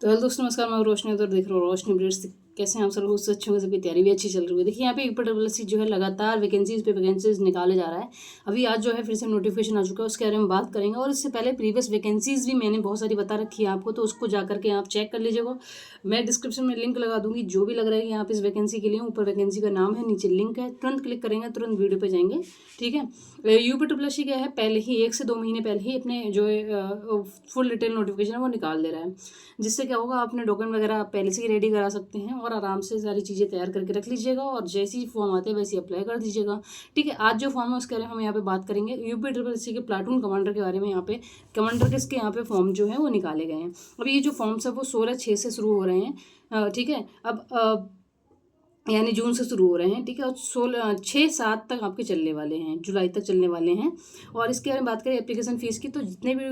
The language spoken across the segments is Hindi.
तो हेलो दोस्तों, नमस्कार। मैं रोशनी उधर देख रहा हूँ रोशनी अपडेट्स। कैसे हैं आप सब? बहुत अच्छे होंगे, सबकी तैयारी भी अच्छी चल रही है। देखिए यहाँ पे यूपीडब्ल्यूएससी जो है लगातार वैकेंसीज पे वैकेंसीज निकाले जा रहा है। अभी आज जो है फिर से नोटिफिकेशन आ चुका है, उसके बारे में बात करेंगे। और इससे पहले प्रीवियस वैकेंसीज भी मैंने बहुत सारी बता रखी है आपको, तो उसको जा करके आप चेक कर लीजिएगा। मैं डिस्क्रिप्शन में लिंक लगा दूंगी, जो भी लग रहा है कि यहाँ पे इस वैकेंसी के लिए ऊपर वैकेंसी का नाम है, नीचे लिंक है, तुरंत क्लिक करेंगे, तुरंत वीडियो पे जाएंगे। ठीक है। यूपीडब्ल्यूएससी क्या है, पहले ही 1 से 2 महीने पहले ही अपने जो है फुल डिटेल नोटिफिकेशन है वो निकाल दे रहा है। जिससे क्या होगा, अपने डॉक्यूमेंट वगैरह आप पहले से ही रेडी करा सकते हैं और आराम से सारी चीज़ें तैयार करके रख लीजिएगा, और जैसे ही फॉर्म आते हैं वैसे ही अप्लाई कर दीजिएगा। ठीक है। आज जो फॉर्म है उसके बारे में हम यहाँ पे बात करेंगे, यूपीडब्ल्यूएससी के प्लाटून कमांडर के बारे में। यहाँ पे कमांडर किसके यहाँ पे फॉर्म जो है वो निकाले गए हैं। अब ये जो फॉर्म्स है वो 16/6 से शुरू हो रहे हैं। ठीक है। अब यानी जून से शुरू हो रहे हैं। ठीक है। और 6-7 तक आपके चलने वाले हैं, जुलाई तक चलने वाले हैं। और इसके बारे में बात करें एप्लीकेशन फ़ीस की, तो जितने भी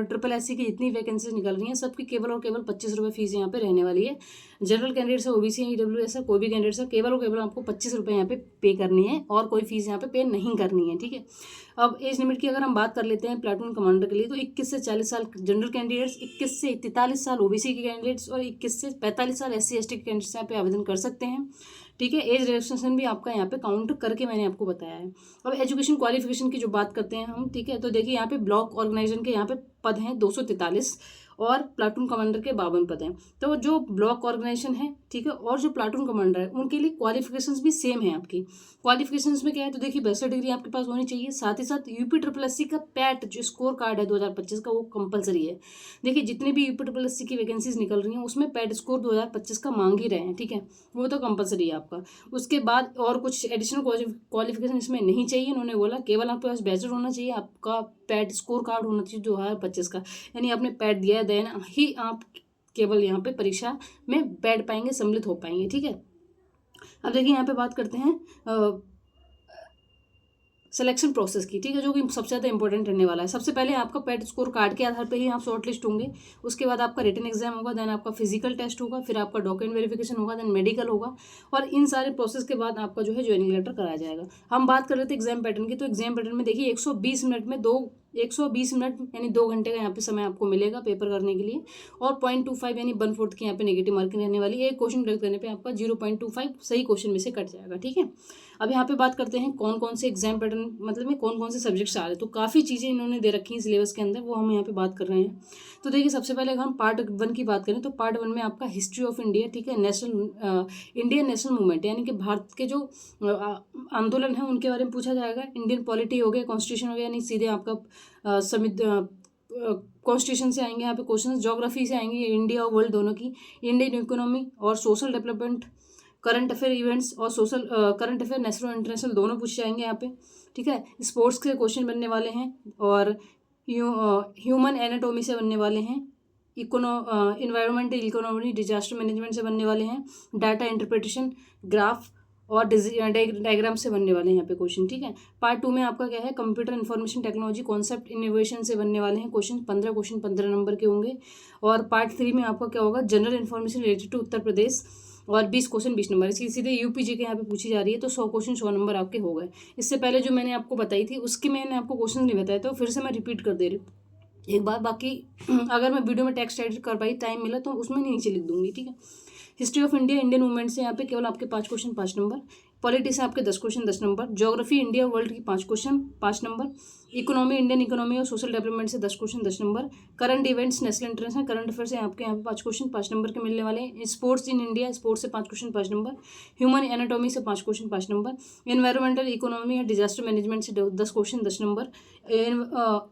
ट्रिपल एस सी की जितनी वैकेंसीज निकल रही हैं सबकी केवल और केवल 25 रुपये फीस यहाँ पे रहने वाली है। जनरल कैंडिडेट्स है, ओबीसी है, ईडब्ल्यूएस है, कोई भी कैंडिडेट्स है, केवल और केवल आपको 25 रुपये यहाँ पे करनी है, और कोई फीस यहाँ पे नहीं करनी है। ठीक है। अब एज लिमिट की अगर हम बात कर लेते हैं प्लाटून कमांडर के लिए, तो 21 से 40 साल जनरल कैंडिडेट्स, 21 से 43 साल ओबीसी के कैंडिडेट्स और 21 से 45 साल SC ST के कैंडिडेट्स यहाँ पे आवेदन कर सकते हैं। ठीक है। एज रजिस्ट्रेशन भी आपका यहाँ पे काउंट करके मैंने आपको बताया है। अब एजुकेशन क्वालिफिकेशन की जो बात करते हैं हम, ठीक है, तो देखिए यहाँ पे ब्लॉक ऑर्गेनाइजेशन के यहाँ पे पद हैं 243 और प्लाटून कमांडर के 52 पद हैं। तो जो ब्लॉक ऑर्गेनाइजेशन है, ठीक है, और जो प्लाटून कमांडर है, उनके लिए क्वालिफिकेशंस भी सेम है आपकी। क्वालिफिकेशंस में क्या है, तो देखिए बैचलर डिग्री आपके पास होनी चाहिए, साथ ही साथ यूपीएससी का पैट जो स्कोर कार्ड है 2025 का, वो कंपलसरी है। देखिए जितने भी यूपीएससी की वैकेंसीज निकल रही हैं उसमें पैट स्कोर 2025 का मांग ही रहे हैं। ठीक है। वो तो कंपलसरी है आपका। उसके बाद और कुछ एडिशनल क्वालिफिकेशन इसमें नहीं चाहिए। उन्होंने बोला केवल आपके पास बैचलर होना चाहिए, आपका पैट स्कोर कार्ड होना चाहिए 2025 का, यानी आपने पैट दिया है, देन ही आप केवल यहाँ पे परीक्षा में बैठ पाएंगे, सम्मिलित हो पाएंगे। ठीक है। अब देखिए यहाँ पे बात करते हैं सिलेक्शन प्रोसेस की। ठीक है, जो कि सबसे ज़्यादा इंपॉर्टेंट रहने वाला है। सबसे पहले आपका पैट स्कोर कार्ड के आधार पे ही आप शॉर्ट लिस्ट होंगे। उसके बाद आपका रिटन एग्जाम होगा, देन आपका फिजिकल टेस्ट होगा, फिर आपका डॉक्यूमेंट वेरिफिकेशन होगा, देन मेडिकल होगा, और इन सारे प्रोसेस के बाद आपका जो है ज्वाइनिंग लेटर कराया जाएगा। हम बात कर रहे थे एग्जाम पैटर्न की, तो एग्जाम पैटर्न में देखिए 120 मिनट में 120 मिनट यानी 2 घंटे का यहाँ पे समय आपको मिलेगा पेपर करने के लिए, और 0.25 यानी 1/4 की यहाँ पे नेगेटिव मार्किंग रहने वाली है। एक क्वेश्चन करेक्ट करने पे आपका 0.25 सही क्वेश्चन में से कट जाएगा। ठीक है। अब यहाँ पे बात करते हैं कौन कौन से एग्जाम पैटर्न, मतलब में कौन कौन से सब्जेक्ट्स आ रहे हैं। तो काफ़ी चीज़ें इन्होंने दे रखी हैं सिलेबस के अंदर, वो हम यहाँ पे बात कर रहे हैं। तो देखिए सबसे पहले अगर हम पार्ट 1 की बात करें, तो पार्ट 1 में आपका हिस्ट्री ऑफ इंडिया, ठीक है, इंडियन नेशनल मूवमेंट, यानी कि भारत के जो आंदोलन है उनके बारे में पूछा जाएगा। इंडियन पॉलिटी हो गया, कॉन्स्टिट्यूशन हो गया, यानी सीधे आपका कॉन्स्टिट्यूशन से आएंगे यहाँ पे क्वेश्चन। ज्योग्राफी से आएंगे, इंडिया और वर्ल्ड दोनों की, इंडियन इकोनॉमी और social development, current affair events और सोशल करंट अफेयर नेशनल और इंटरनेशनल दोनों पूछे जाएंगे यहाँ पे। ठीक है। स्पोर्ट्स के क्वेश्चन बनने वाले हैं, और ह्यूमन एनाटोमी से बनने वाले हैं, इन्वायरमेंटल इकोनॉमी डिजास्टर मैनेजमेंट से बनने वाले हैं, डाटा इंटरप्रिटेशन, ग्राफ और डायग्राम से बनने वाले हैं यहाँ पे क्वेश्चन। ठीक है। पार्ट 2 में आपका क्या है, computer information technology concept innovation से बनने वाले हैं क्वेश्चन। 15 क्वेश्चन 15 नंबर के होंगे। और पार्ट 3 में आपका क्या होगा, general information related to Uttar Pradesh, और 20 क्वेश्चन 20 नंबर। इसकी सीधे यूपीजी के यहाँ पे पूछी जा रही है, तो 100 क्वेश्चन 100 नंबर आपके हो गए। इससे पहले जो मैंने आपको बताई थी उसकी मैंने आपको क्वेश्चन नहीं बताया, तो फिर से मैं रिपीट कर दे रही हूँ एक बार। बाकी अगर मैं वीडियो में टेक्स्ट एडिट कर पाई, टाइम मिला, तो उसमें नीचे लिख दूंगी। ठीक है। History of India, Indian movement से यहाँ पे केवल आपके 5 क्वेश्चन 5 नंबर। पॉलिटी से आपके 10 question 10 number. Geography India world की 5 question 5 number. Economy, Indian economy और सोशल डेवलपमेंट से 10 question 10 number. Current events, national international current affair से आपके यहाँ पे 5 क्वेश्चन 5 नंबर के मिलने वाले हैं। स्पोर्ट्स इन इंडिया, स्पोर्ट्स से 5 क्वेश्चन 5 नंबर। ह्यूमन एनाटॉमी से 5 क्वेश्चन 5 नंबर। एनवायरमेंटल इकोनॉमी या डिजास्टर मैनेजमेंट से 10 क्वेश्चन 10 नंबर।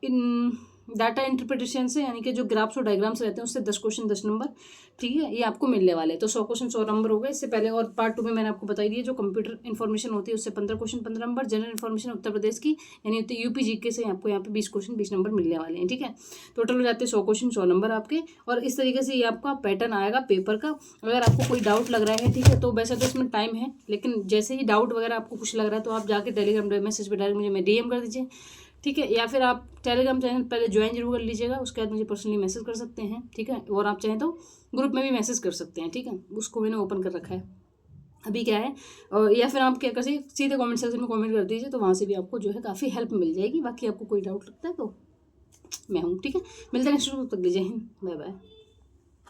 इन डाटा इंटरप्रिटेशन से, यानी कि जो ग्राफ्स और डायग्राम्स रहते हैं उससे 10 क्वेश्चन 10 नंबर। ठीक है। ये आपको मिलने वाले हैं, तो 100 क्वेश्चन 100 नंबर हो गए इससे पहले। और पार्ट 2 में मैंने आपको बताई दी है, जो कंप्यूटर इन्फॉर्मेशन होती है उससे 15 question 15 number. General information Uttar Pradesh की, यानी यूपीजीके से आपको यहाँ पे 20 क्वेश्चन 20 नंबर मिलने वाले हैं। ठीक है। टोटल हो जाते हैं 100 क्वेश्चन 100 नंबर आपके। और इस तरीके से ये आपका पैटर्न आएगा पेपर का। अगर आपको कोई डाउट लग रहा है, ठीक है, तो वैसे तो इसमें टाइम है, लेकिन जैसे ही डाउट वगैरह आपको कुछ लग रहा है तो आप जाके टेलीग्राम मैसेज पर डायरेक्ट मुझे DM कर दीजिए। ठीक है। या फिर आप टेलीग्राम चैनल पहले ज्वाइन जरूर कर लीजिएगा, उसके बाद मुझे पर्सनली मैसेज कर सकते हैं। ठीक है। और आप चाहें तो ग्रुप में भी मैसेज कर सकते हैं। ठीक है। उसको मैंने ओपन कर रखा है अभी, क्या है। या फिर आप क्या कर सकते, सीधे कमेंट सेक्शन में कमेंट कर दीजिए, तो वहाँ से भी आपको जो है काफ़ी हेल्प मिल जाएगी। बाकी आपको कोई डाउट लगता है तो मैं हूँ। ठीक है। मिलते हैं नेक्स्ट वीडियो, तब तक लीजिए, बाय बाय।